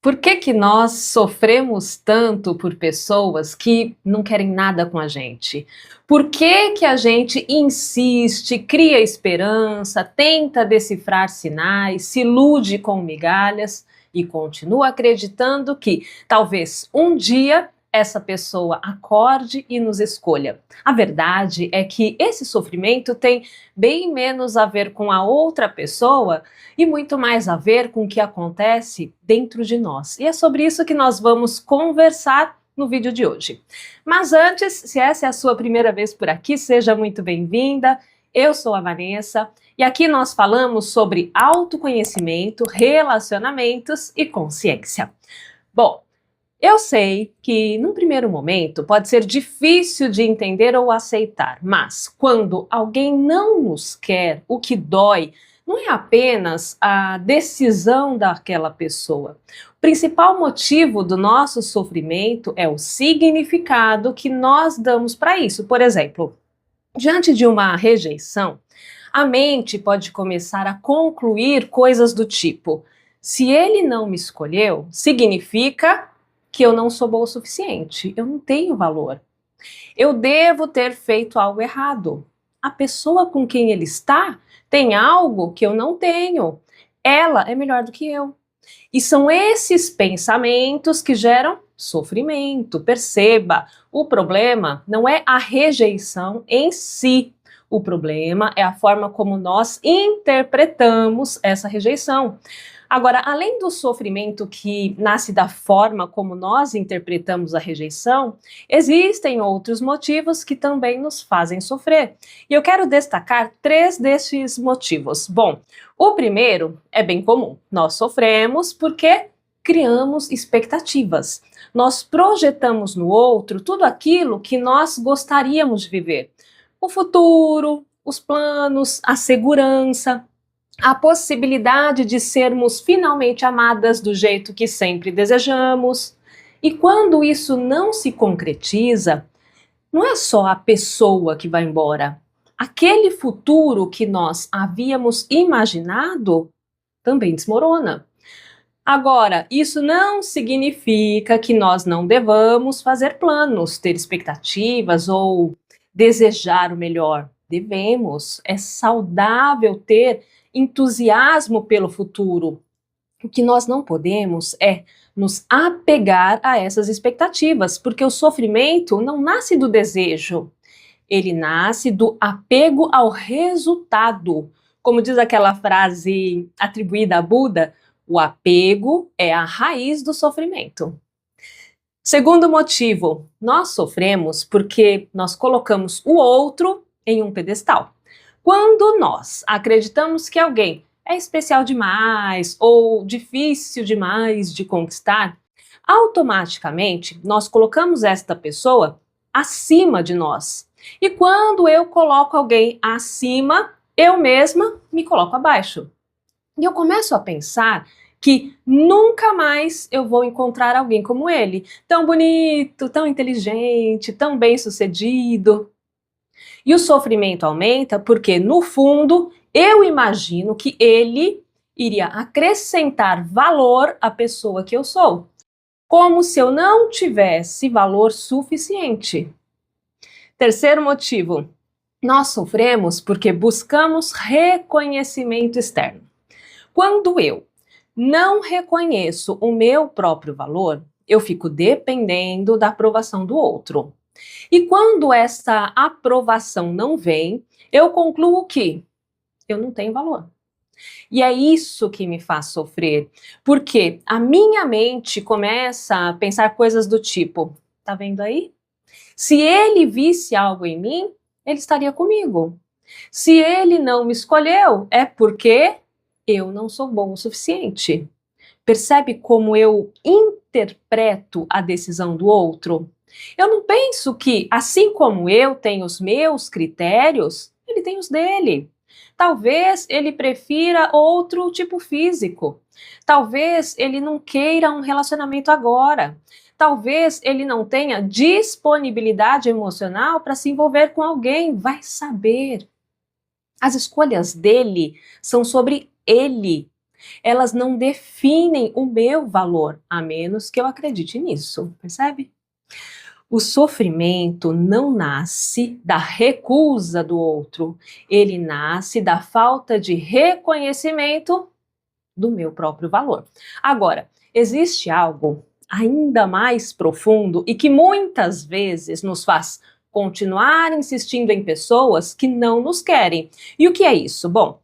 Por que que nós sofremos tanto por pessoas que não querem nada com a gente? Por que que a gente insiste, cria esperança, tenta decifrar sinais, se ilude com migalhas e continua acreditando que talvez um dia essa pessoa acorde e nos escolha? A verdade é que esse sofrimento tem bem menos a ver com a outra pessoa e muito mais a ver com o que acontece dentro de nós. E é sobre isso que nós vamos conversar no vídeo de hoje. Mas antes, se essa é a sua primeira vez por aqui, seja muito bem-vinda. Eu sou a Vanessa e aqui nós falamos sobre autoconhecimento, relacionamentos e consciência. Bom, eu sei que num primeiro momento pode ser difícil de entender ou aceitar, mas quando alguém não nos quer, o que dói não é apenas a decisão daquela pessoa. O principal motivo do nosso sofrimento é o significado que nós damos para isso. Por exemplo, diante de uma rejeição, a mente pode começar a concluir coisas do tipo: se ele não me escolheu, significa que eu não sou boa o suficiente, eu não tenho valor. Eu devo ter feito algo errado. A pessoa com quem ele está tem algo que eu não tenho. Ela é melhor do que eu. E são esses pensamentos que geram sofrimento. Perceba, o problema não é a rejeição em si. O problema é a forma como nós interpretamos essa rejeição. Agora, além do sofrimento que nasce da forma como nós interpretamos a rejeição, existem outros motivos que também nos fazem sofrer. E eu quero destacar três desses motivos. Bom, o primeiro é bem comum. Nós sofremos porque criamos expectativas. Nós projetamos no outro tudo aquilo que nós gostaríamos de viver. O futuro, os planos, a segurança, a possibilidade de sermos finalmente amadas do jeito que sempre desejamos. E quando isso não se concretiza, não é só a pessoa que vai embora. Aquele futuro que nós havíamos imaginado também desmorona. Agora, isso não significa que nós não devamos fazer planos, ter expectativas ou desejar o melhor. Devemos, é saudável ter entusiasmo pelo futuro. O que nós não podemos é nos apegar a essas expectativas, porque o sofrimento não nasce do desejo, ele nasce do apego ao resultado. Como diz aquela frase atribuída a Buda, o apego é a raiz do sofrimento. Segundo motivo, nós sofremos porque nós colocamos o outro em um pedestal. Quando nós acreditamos que alguém é especial demais ou difícil demais de conquistar, automaticamente nós colocamos esta pessoa acima de nós. E quando eu coloco alguém acima, eu mesma me coloco abaixo. E eu começo a pensar que nunca mais eu vou encontrar alguém como ele, tão bonito, tão inteligente, tão bem-sucedido. E o sofrimento aumenta porque, no fundo, eu imagino que ele iria acrescentar valor à pessoa que eu sou, como se eu não tivesse valor suficiente. Terceiro motivo, nós sofremos porque buscamos reconhecimento externo. Quando eu não reconheço o meu próprio valor, eu fico dependendo da aprovação do outro. E quando essa aprovação não vem, eu concluo que eu não tenho valor. E é isso que me faz sofrer, porque a minha mente começa a pensar coisas do tipo: tá vendo aí? Se ele visse algo em mim, ele estaria comigo. Se ele não me escolheu, é porque eu não sou bom o suficiente. Percebe como eu interpreto a decisão do outro? Eu não penso que, assim como eu tenho os meus critérios, ele tem os dele. Talvez ele prefira outro tipo físico. Talvez ele não queira um relacionamento agora. Talvez ele não tenha disponibilidade emocional para se envolver com alguém. Vai saber. As escolhas dele são sobre ele. Elas não definem o meu valor, a menos que eu acredite nisso, percebe? O sofrimento não nasce da recusa do outro, ele nasce da falta de reconhecimento do meu próprio valor. Agora, existe algo ainda mais profundo e que muitas vezes nos faz continuar insistindo em pessoas que não nos querem. E o que é isso? Bom,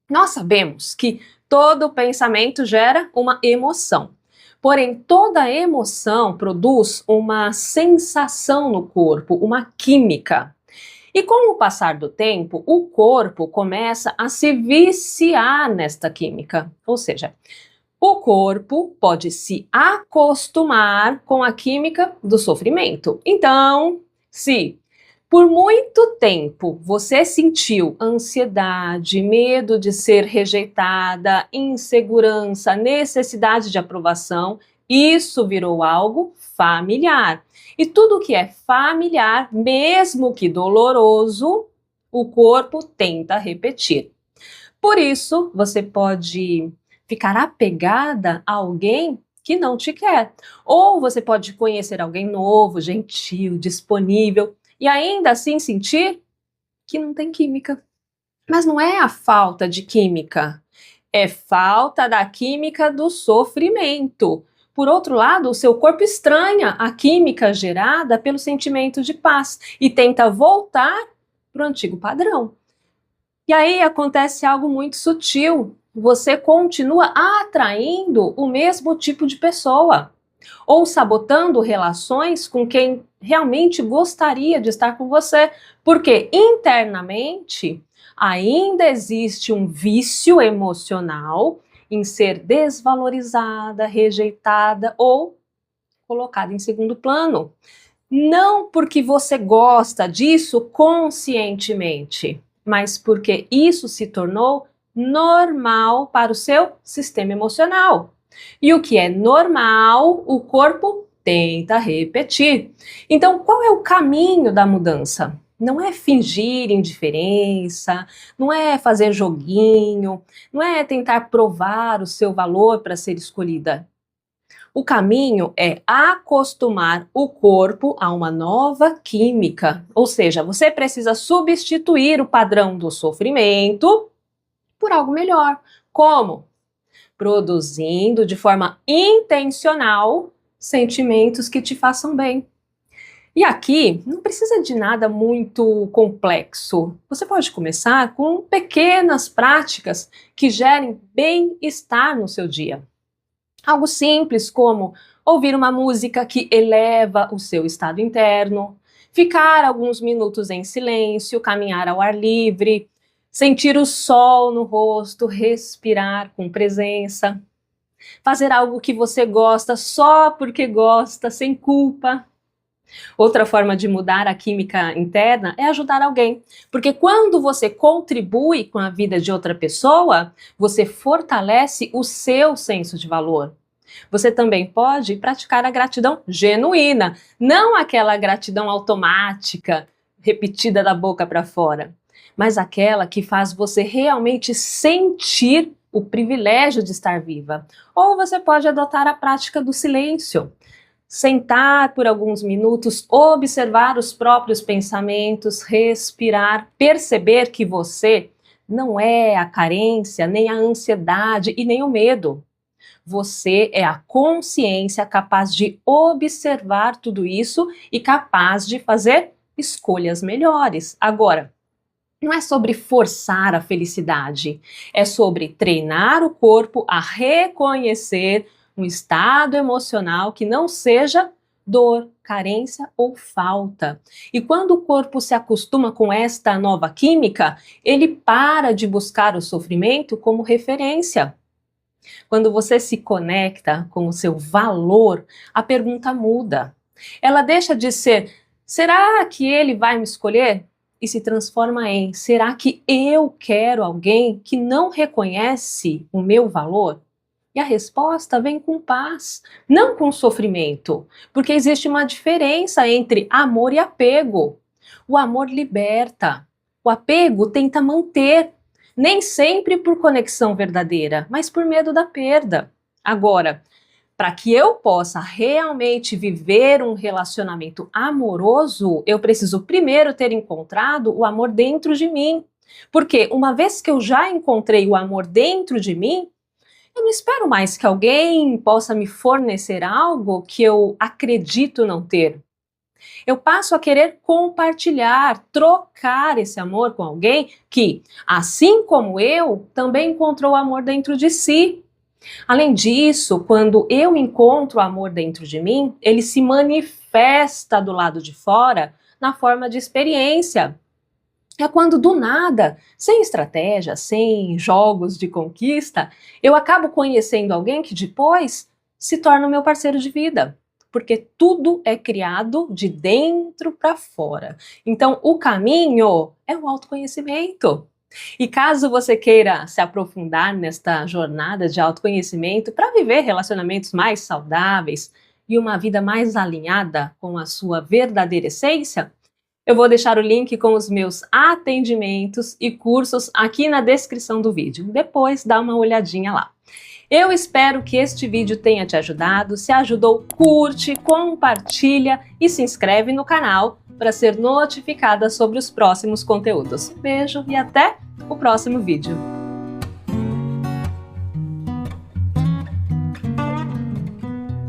nós sabemos que todo pensamento gera uma emoção. Porém, toda emoção produz uma sensação no corpo, uma química. E com o passar do tempo, o corpo começa a se viciar nesta química. Ou seja, o corpo pode se acostumar com a química do sofrimento. Então, se por muito tempo você sentiu ansiedade, medo de ser rejeitada, insegurança, necessidade de aprovação, isso virou algo familiar. E tudo que é familiar, mesmo que doloroso, o corpo tenta repetir. Por isso, você pode ficar apegada a alguém que não te quer. Ou você pode conhecer alguém novo, gentil, disponível, e ainda assim sentir que não tem química. Mas não é a falta de química, é falta da química do sofrimento. Por outro lado, o seu corpo estranha a química gerada pelo sentimento de paz e tenta voltar para o antigo padrão. E aí acontece algo muito sutil. Você continua atraindo o mesmo tipo de pessoa ou sabotando relações com quem realmente gostaria de estar com você, porque internamente ainda existe um vício emocional em ser desvalorizada, rejeitada ou colocada em segundo plano. Não porque você gosta disso conscientemente, mas porque isso se tornou normal para o seu sistema emocional. E o que é normal, o corpo tenta repetir. Então, qual é o caminho da mudança? Não é fingir indiferença, não é fazer joguinho, não é tentar provar o seu valor para ser escolhida. O caminho é acostumar o corpo a uma nova química, ou seja, você precisa substituir o padrão do sofrimento por algo melhor. Como? Produzindo de forma intencional sentimentos que te façam bem. E aqui não precisa de nada muito complexo. Você pode começar com pequenas práticas que gerem bem-estar no seu dia. Algo simples como ouvir uma música que eleva o seu estado interno, ficar alguns minutos em silêncio, caminhar ao ar livre, sentir o sol no rosto, respirar com presença, fazer algo que você gosta só porque gosta, sem culpa. Outra forma de mudar a química interna é ajudar alguém, porque quando você contribui com a vida de outra pessoa, você fortalece o seu senso de valor. Você também pode praticar a gratidão genuína, não aquela gratidão automática, repetida da boca para fora, mas aquela que faz você realmente sentir o privilégio de estar viva. Ou você pode adotar a prática do silêncio. Sentar por alguns minutos, observar os próprios pensamentos, respirar, perceber que você não é a carência, nem a ansiedade e nem o medo. Você é a consciência capaz de observar tudo isso e capaz de fazer escolhas melhores. Agora, não é sobre forçar a felicidade, é sobre treinar o corpo a reconhecer um estado emocional que não seja dor, carência ou falta. E quando o corpo se acostuma com esta nova química, ele para de buscar o sofrimento como referência. Quando você se conecta com o seu valor, a pergunta muda. Ela deixa de ser: será que ele vai me escolher? E se transforma em: será que eu quero alguém que não reconhece o meu valor? E a resposta vem com paz, não com sofrimento, porque existe uma diferença entre amor e apego. O amor liberta, o apego tenta manter. Nem sempre por conexão verdadeira, mas por medo da perda. Agora, para que eu possa realmente viver um relacionamento amoroso, eu preciso primeiro ter encontrado o amor dentro de mim. Porque uma vez que eu já encontrei o amor dentro de mim, eu não espero mais que alguém possa me fornecer algo que eu acredito não ter. Eu passo a querer compartilhar, trocar esse amor com alguém que, assim como eu, também encontrou o amor dentro de si. Além disso, quando eu encontro o amor dentro de mim, ele se manifesta do lado de fora na forma de experiência. É quando do nada, sem estratégia, sem jogos de conquista, eu acabo conhecendo alguém que depois se torna o meu parceiro de vida. Porque tudo é criado de dentro para fora. Então, o caminho é o autoconhecimento. E caso você queira se aprofundar nesta jornada de autoconhecimento para viver relacionamentos mais saudáveis e uma vida mais alinhada com a sua verdadeira essência, eu vou deixar o link com os meus atendimentos e cursos aqui na descrição do vídeo. Depois dá uma olhadinha lá. Eu espero que este vídeo tenha te ajudado. Se ajudou, curte, compartilha e se inscreve no canal para ser notificada sobre os próximos conteúdos. Beijo e até o próximo vídeo.